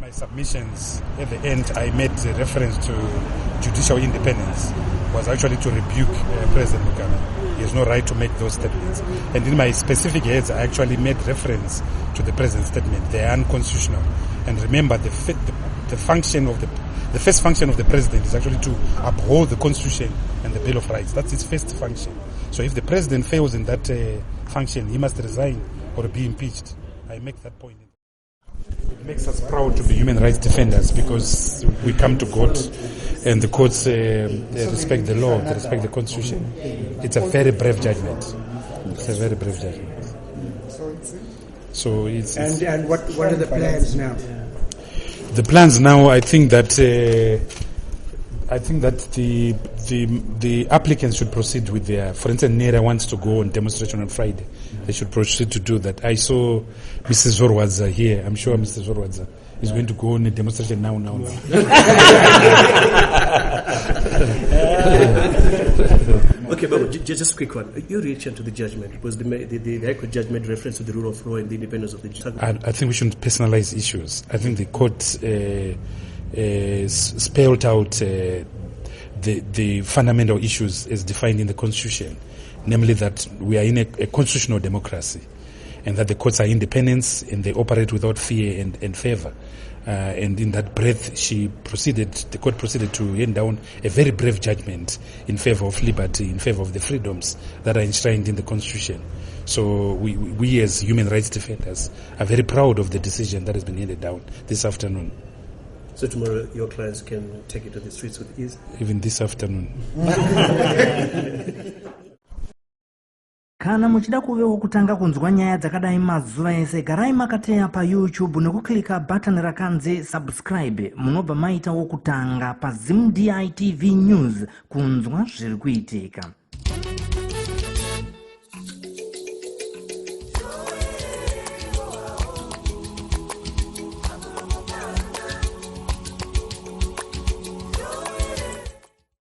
my submissions at the end, I made a reference to judicial independence, was actually to rebuke President Mugabe. He has no right to make those statements. And in my specific heads, I actually made reference to the President's statement. They are unconstitutional. And remember, the first function of the President is actually to uphold the Constitution and the Bill of Rights. That's his first function. So if the President fails in that function, he must resign or be impeached. I make that point. It makes us proud to be human rights defenders because we come to court and the courts respect the law, they respect the Constitution. It's a very brave judgment. It's a very brave judgment. So it's and what are the plans now? The plans now, I think that the applicants should proceed with their. For instance, NERA wants to go on demonstration on Friday. They should proceed to do that. I saw Mrs. Zorwadza here. I'm sure Mr. Zorwadza is going to go on a demonstration now. Okay, but just a quick one. Your reaction to the judgment was the High Court judgment reference to the rule of law and the independence of the judge. I think we shouldn't personalize issues. I think the court spelled out the fundamental issues as defined in the Constitution, namely that we are in a constitutional democracy and that the courts are independent and they operate without fear and favor. And in that breath, the court proceeded to hand down a very brave judgment in favor of liberty, in favor of the freedoms that are enshrined in the Constitution. So we as human rights defenders are very proud of the decision that has been handed down this afternoon. So tomorrow your clients can take it to the streets with ease? Even this afternoon. Kana muchida kuvewo kutanga kunzwa nyaya dzakadai mazuva ese garai makateya pa YouTube nekuklika button rakanzi subscribe munobva maita wokutanga pa Zim DITV News kunzwa zviri kuitika.